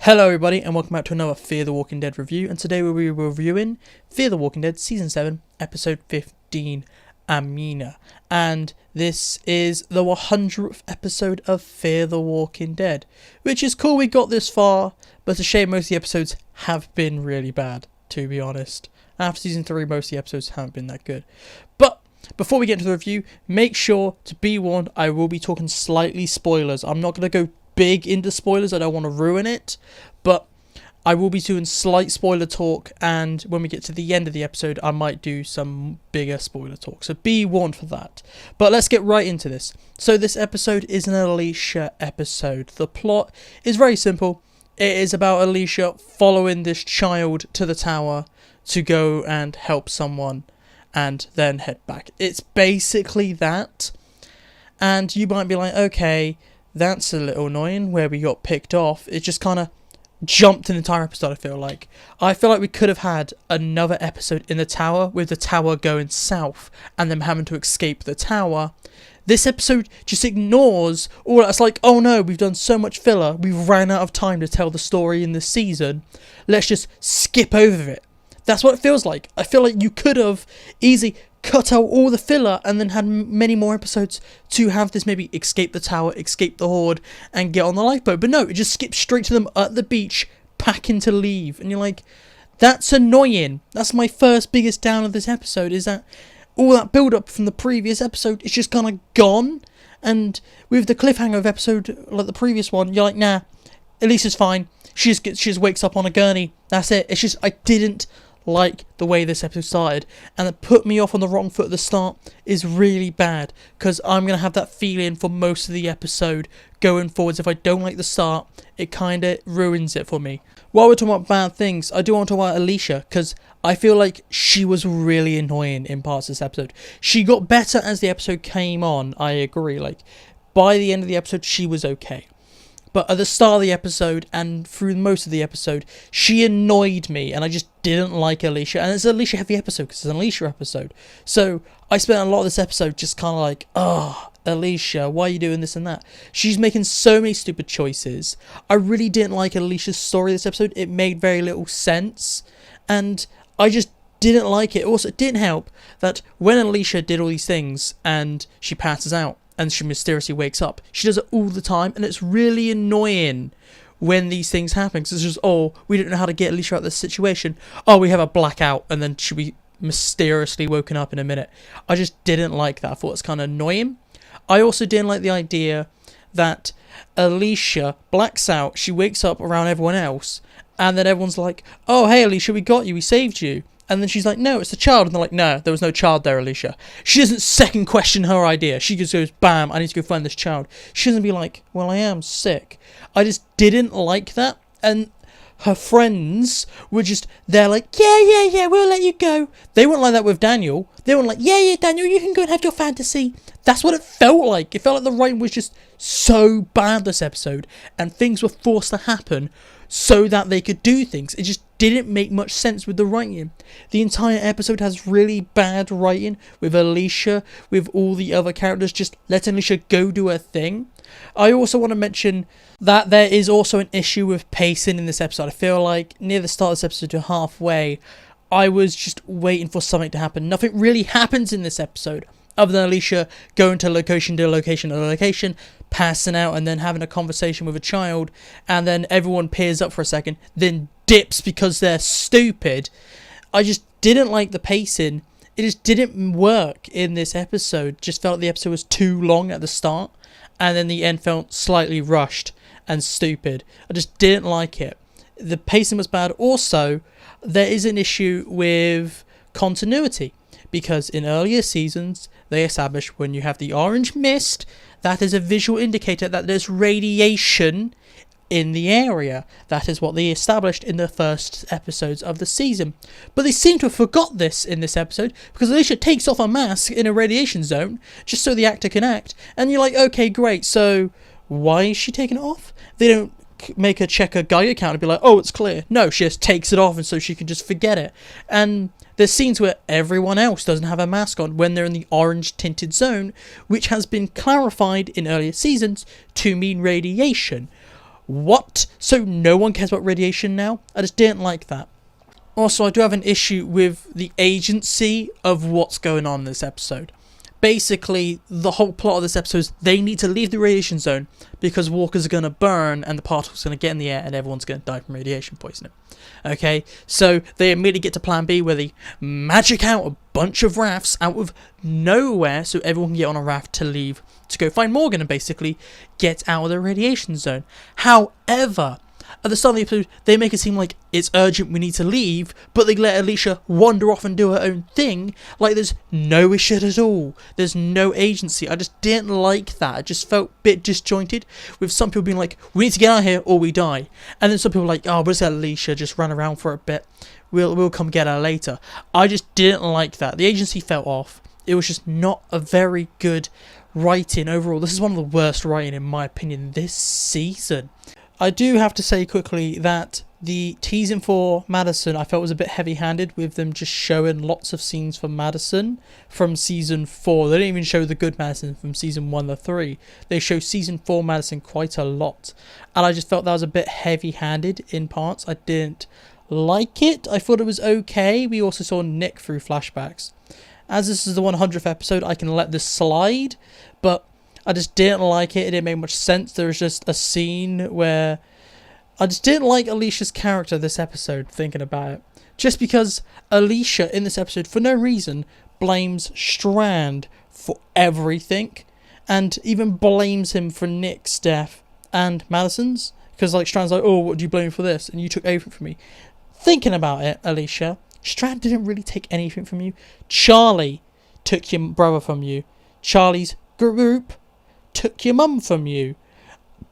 Hello everybody and welcome back to another Fear the Walking Dead review, and today we'll be reviewing Fear the Walking Dead Season 7 Episode 15, Amina. And this is the 100th episode of Fear the Walking Dead, which is cool we got this far, but it's a shame most of the episodes have been really bad, to be honest. After Season 3 most of the episodes haven't been that good. But before we get into the review, make sure to be warned, I will be talking slightly spoilers. I'm not going to go big into spoilers, I don't want to ruin it, but I will be doing slight spoiler talk, and when we get to the end of the episode I might do some bigger spoiler talk, so be warned for that. But let's get right into this. So this episode is an Alicia episode. The plot is very simple. It is about Alicia following this child to the tower to go and help someone and then head back. It's basically that, and you might be like, okay, that's a little annoying where we got picked off. It just kind of jumped an entire episode, I feel like. We could have had another episode in the tower with the tower going south and them having to escape the tower. This episode just ignores all that. It's like, oh no, we've done so much filler. We've ran out of time to tell the story in this season. Let's just skip over it. That's what it feels like. I feel like you could have easily cut out all the filler and then had many more episodes to have this maybe escape the tower, escape the horde, and get on the lifeboat. But no, it just skips straight to them at the beach, packing to leave. And you're like, that's annoying. That's my first biggest down of this episode, is that all that build-up from the previous episode is just kind of gone. And with the cliffhanger of episode, like the previous one, you're like, nah, Alicia's fine. She just wakes up on a gurney. That's it. It's just, I didn't like the way this episode started, and it put me off on the wrong foot at the start is really bad, because I'm going to have that feeling for most of the episode going forwards. If I don't like the start, it kind of ruins it for me. While we're talking about bad things, I do want to talk about Alicia, because I feel like she was really annoying in parts of this episode. She got better as the episode came on, I agree. Like, by the end of the episode, she was okay. But at the start of the episode and through most of the episode, she annoyed me, and I just didn't like Alicia. And it's an Alicia heavy episode because it's an Alicia episode. So I spent a lot of this episode just kind of like, oh, Alicia, why are you doing this and that? She's making so many stupid choices. I really didn't like Alicia's story this episode. It made very little sense, and I just didn't like it. Also, it didn't help that when Alicia did all these things and she passes out and she mysteriously wakes up, she does it all the time, and it's really annoying when these things happen, because it's just, oh, we don't know how to get Alicia out of this situation. Oh, we have a blackout, and then she'll be mysteriously woken up in a minute. I just didn't like that. I thought it's kind of annoying. I also didn't like the idea that Alicia blacks out, she wakes up around everyone else, and then everyone's like, oh, hey, Alicia, we got you, we saved you. And then she's like, no, it's the child. And they're like, no, there was no child there, Alicia. She doesn't second question her idea. She just goes, bam, I need to go find this child. She doesn't be like, well, I am sick. I just didn't like that. And her friends were just, they're like, yeah, we'll let you go. They weren't like that with Daniel. They weren't like, yeah, Daniel, you can go and have your fantasy. That's what it felt like. It felt like the writing was just so bad this episode, and things were forced to happen so that they could do things. It just didn't make much sense with the writing. The entire episode has really bad writing with Alicia, with all the other characters just letting Alicia go do her thing. I also want to mention that there is also an issue with pacing in this episode. I feel like near the start of this episode to halfway, I was just waiting for something to happen. Nothing really happens in this episode other than Alicia going to location to location to location, passing out, and then having a conversation with a child, and then everyone peers up for a second, then dips because they're stupid. I just didn't like the pacing. It just didn't work in this episode. Just felt like the episode was too long at the start, and then the end felt slightly rushed and stupid. I just didn't like it. The pacing was bad. Also, there is an issue with continuity, because in earlier seasons they established when you have the orange mist, that is a visual indicator that there's radiation in the area. That is what they established in the first episodes of the season. But they seem to have forgot this in this episode, because Alicia takes off a mask in a radiation zone just so the actor can act, and you're like, okay, great, so why is she taking it off? They don't make her check her Geiger counter and be like, oh, it's clear. No, she just takes it off, and so she can just forget it. And there's scenes where everyone else doesn't have a mask on when they're in the orange tinted zone, which has been clarified in earlier seasons to mean radiation. what? So no one cares about radiation now? I just didn't like that. Also, I do have an issue with the agency of what's going on in this episode. Basically, the whole plot of this episode is they need to leave the radiation zone because walkers are going to burn and the particles are going to get in the air and everyone's going to die from radiation poisoning. Okay, so they immediately get to plan B where they magic out a bunch of rafts out of nowhere so everyone can get on a raft to leave to go find Morgan and basically get out of the radiation zone. However, at the start of the episode, they make it seem like it's urgent, we need to leave, but they let Alicia wander off and do her own thing, like there's no issue at all. There's no agency. I just didn't like that. I just felt a bit disjointed, with some people being like, we need to get out of here or we die. And then some people are like, oh, we'll just let Alicia just run around for a bit. We'll come get her later. I just didn't like that. The agency felt off. It was just not a very good writing overall. This is one of the worst writing, in my opinion, this season. I do have to say quickly that the teasing for Madison I felt was a bit heavy-handed, with them just showing lots of scenes from Madison from season 4. They didn't even show the good Madison from season 1 to 3. They show season 4 Madison quite a lot. And I just felt that was a bit heavy-handed in parts. I didn't like it. I thought it was okay. We also saw Nick through flashbacks. As this is the 100th episode, I can let this slide, but I just didn't like it. It didn't make much sense. There was just a scene where I just didn't like Alicia's character this episode, thinking about it. Just because Alicia in this episode, for no reason, blames Strand for everything. And even blames him for Nick's death and Madison's. Because like Strand's like, oh, what do you blame me for this? And you took everything from me. Thinking about it, Alicia, Strand didn't really take anything from you. Charlie took your brother from you. Charlie's group took your mum from you.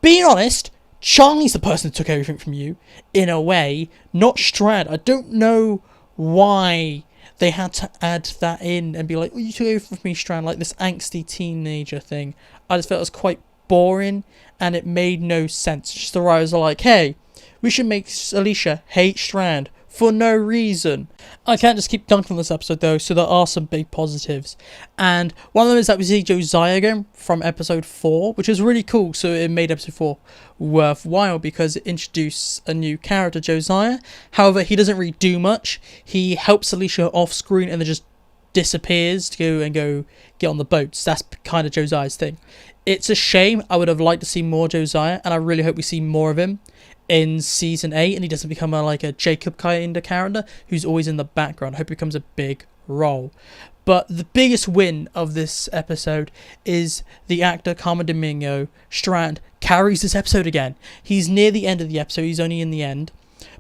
Being honest, Charlie's the person that took everything from you, in a way, not Strand. I don't know why they had to add that in and be like, oh, you took everything from me, Strand, like this angsty teenager thing. I just felt it was quite boring and it made no sense. Just the writers are like, hey, we should make Alicia hate Strand for no reason. I can't just keep dunking on this episode though, so there are some big positives. And one of them is that we see Josiah again from episode 4, which is really cool. So it made episode 4 worthwhile because it introduced a new character, Josiah. However, he doesn't really do much. He helps Alicia off screen and then just disappears to go get on the boats. That's kind of Josiah's thing. It's a shame. I would have liked to see more Josiah, and I really hope we see more of him in season 8 and he doesn't become like a Jacob kind of character who's always in the background. I hope it becomes a big role. But the biggest win of this episode is the actor Carmen Domingo. Strand carries this episode again. He's near the end of the episode. He's only in the end,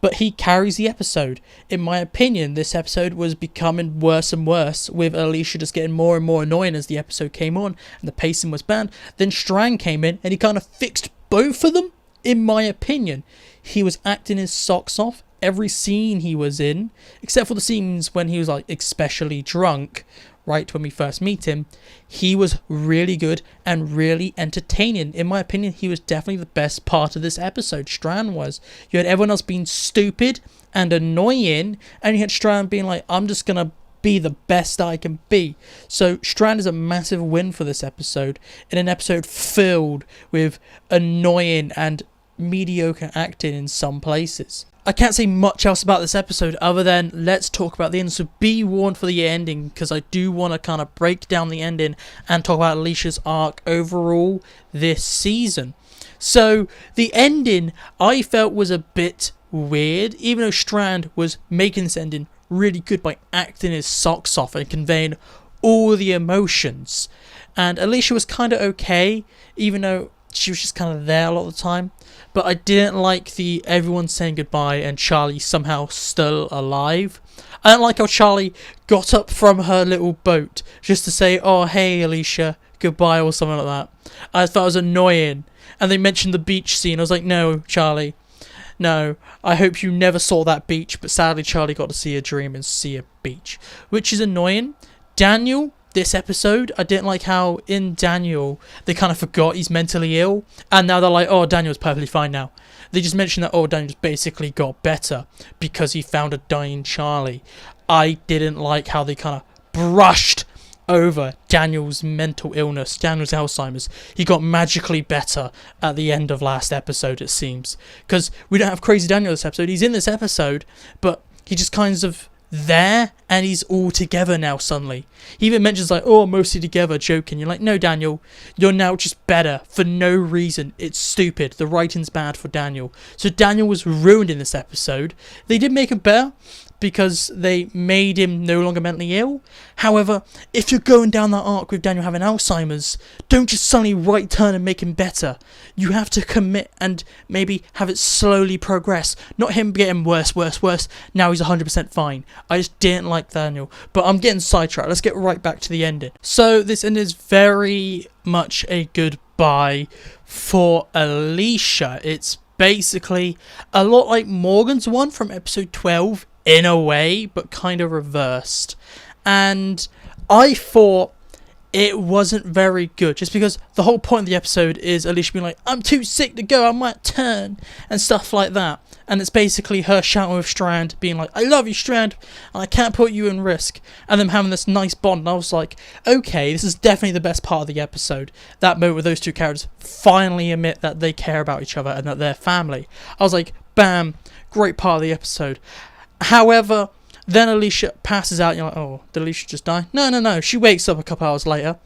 but he carries the episode. In my opinion, this episode was becoming worse and worse, with Alicia just getting more and more annoying as the episode came on and the pacing was bad. Then Strand came in and he kind of fixed both of them. In my opinion, he was acting his socks off every scene he was in, except for the scenes when he was like especially drunk, right when we first meet him. He was really good and really entertaining. In my opinion, he was definitely the best part of this episode. Strand was. You had everyone else being stupid and annoying, and you had Strand being like, I'm just gonna be the best I can be. So Strand is a massive win for this episode, in an episode filled with annoying and mediocre acting in some places. I can't say much else about this episode other than let's talk about the end. So be warned for the ending, because I do want to kind of break down the ending and talk about Alicia's arc overall this season. So the ending I felt was a bit weird, even though Strand was making this ending really good by acting his socks off and conveying all the emotions. And Alicia was kind of okay, even though she was just kind of there a lot of the time. But I didn't like the everyone saying goodbye and Charlie somehow still alive. I don't like how Charlie got up from her little boat just to say, oh, hey, Alicia, goodbye, or something like that. I thought it was annoying. And they mentioned the beach scene. I was like, no, Charlie, no. I hope you never saw that beach. But sadly, Charlie got to see a dream and see a beach, which is annoying. Daniel, this episode, I didn't like how in Daniel they kind of forgot he's mentally ill, and now they're like, oh, Daniel's perfectly fine now. They just mentioned that, oh, Daniel's basically got better because he found a dying Charlie. I didn't like how they kind of brushed over Daniel's mental illness, Daniel's Alzheimer's. He got magically better at the end of last episode, it seems. Because we don't have Crazy Daniel this episode. He's in this episode, but he just kind of there, and he's all together now suddenly. He even mentions like, oh, mostly together, joking. You're like, no, Daniel, you're now just better for no reason. It's stupid. The writing's bad for Daniel. So Daniel was ruined in this episode. They did make him better because they made him no longer mentally ill. However, if you're going down that arc with Daniel having Alzheimer's, don't just suddenly right turn and make him better. You have to commit and maybe have it slowly progress. Not him getting worse. Now he's 100% fine. I just didn't like Daniel. But I'm getting sidetracked. Let's get right back to the ending. So this end is very much a goodbye for Alicia. It's basically a lot like Morgan's one from episode 12 in a way, but kind of reversed. And I thought it wasn't very good, just because the whole point of the episode is Alicia being like, I'm too sick to go, I might turn, and stuff like that. And it's basically her shouting with Strand, being like, I love you, Strand, and I can't put you in risk. And them having this nice bond. And I was like, okay, this is definitely the best part of the episode. That moment where those two characters finally admit that they care about each other and that they're family. I was like, bam, great part of the episode. However, then Alicia passes out. You're like, oh, did Alicia just die? No. She wakes up a couple hours later.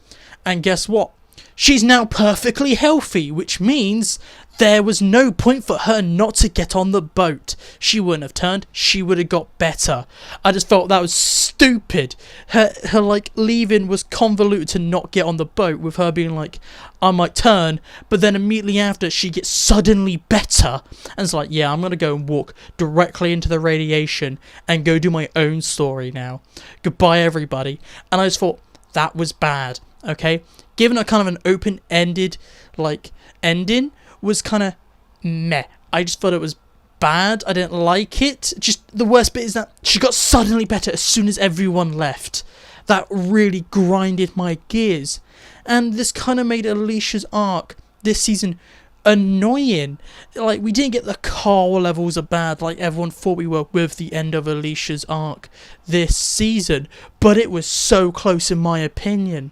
And guess what? She's now perfectly healthy, which means there was no point for her not to get on the boat. She wouldn't have turned. She would have got better. I just felt that was stupid. Her like leaving was convoluted to not get on the boat, with her being like, I might turn, but then immediately after she gets suddenly better and it's like, yeah, I'm gonna go and walk directly into the radiation and go do my own story now. Goodbye, everybody. And I just thought that was bad. Okay, given a kind of an open-ended like ending was kind of meh. I just thought it was bad. I didn't like it. Just the worst bit is that she got suddenly better as soon as everyone left. That really grinded my gears. And this kind of made Alicia's arc this season annoying. Like, we didn't get the Carl levels of bad like everyone thought we were with the end of Alicia's arc this season. But it was so close in my opinion.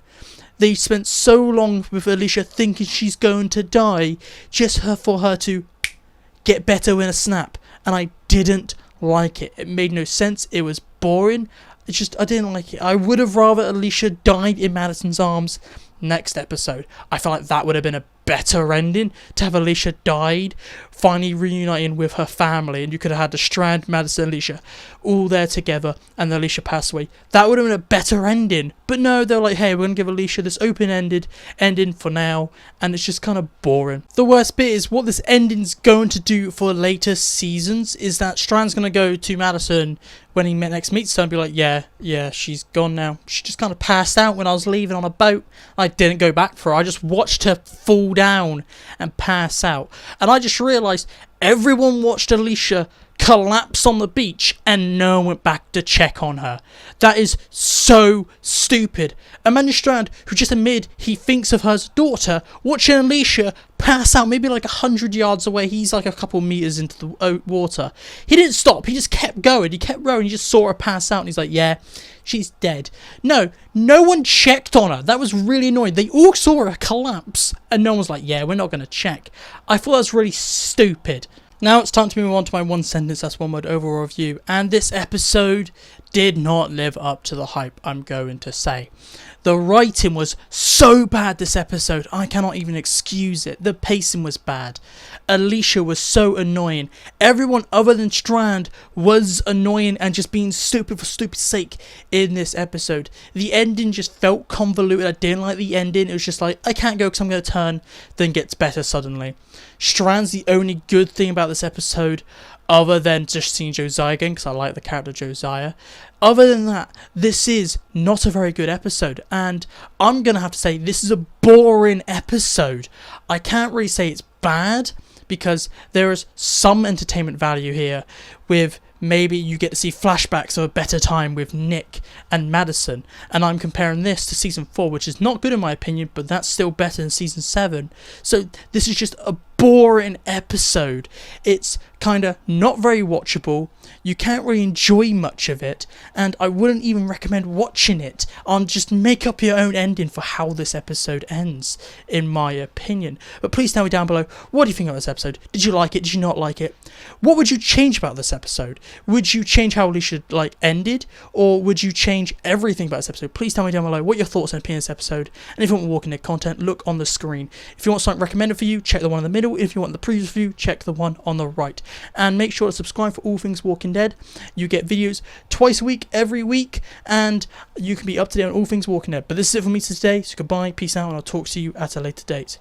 They spent so long with Alicia thinking she's going to die just for her to get better in a snap. And I didn't like it. It made no sense. It was boring. It's just, I didn't like it. I would have rather Alicia died in Madison's arms next episode. I felt like that would have been a better ending, to have Alicia died, finally reuniting with her family, and you could have had the Strand, Madison, Alicia all there together, and Alicia passed away. That would have been a better ending. But no, they're like, hey, we're gonna give Alicia this open-ended ending for now, and it's just kind of boring. The worst bit is what this ending's going to do for later seasons is that Strand's gonna go to Madison when he next meets her and be like, yeah, she's gone now. She just kind of passed out when I was leaving on a boat. I didn't go back for her. I just watched her fall down and pass out. And I just realised everyone watched Alicia collapse on the beach and no one went back to check on her. That is so stupid. Imagine Strand, who just admitted he thinks of her as a daughter, watching Alicia pass out maybe like 100 yards away. He's like a couple meters into the water. He didn't stop. He just kept going. He kept rowing. He just saw her pass out and he's like, yeah, she's dead. No one checked on her. That was really annoying. They all saw her collapse and no one was like, yeah, we're not going to check. I thought that was really stupid. Now it's time to move on to my one sentence, that's one word overall review. And this episode did not live up to the hype, I'm going to say. The writing was so bad this episode, I cannot even excuse it. The pacing was bad. Alicia was so annoying. Everyone other than Strand was annoying and just being stupid for stupid's sake in this episode. The ending just felt convoluted. I didn't like the ending. It was just like, I can't go because I'm going to turn, then gets better suddenly. Strand's the only good thing about this episode, other than just seeing Josiah again, because I like the character Josiah. Other than that, this is not a very good episode, and I'm going to have to say this is a boring episode. I can't really say it's bad, because there is some entertainment value here with maybe you get to see flashbacks of a better time with Nick and Madison, and I'm comparing this to season 4, which is not good in my opinion, but that's still better than season 7. So this is just a boring episode. It's kind of not very watchable. You can't really enjoy much of it, and I wouldn't even recommend watching it. Just make up your own ending for how this episode ends, in my opinion. But please tell me down below, what do you think of this episode? Did you like it? Did you not like it? What would you change about this episode? Would you change how Alicia ended, or would you change everything about this episode? Please tell me down below what your thoughts and opinions of this episode. And if you want more Walking Dead content, look on the screen. If you want something recommended for you, check the one in the middle. If you want the previous review, check the one on the right. And make sure to subscribe for all things Walking Dead. You get videos twice a week, every week, and you can be up to date on all things Walking Dead. But this is it for me today, so goodbye, peace out, and I'll talk to you at a later date.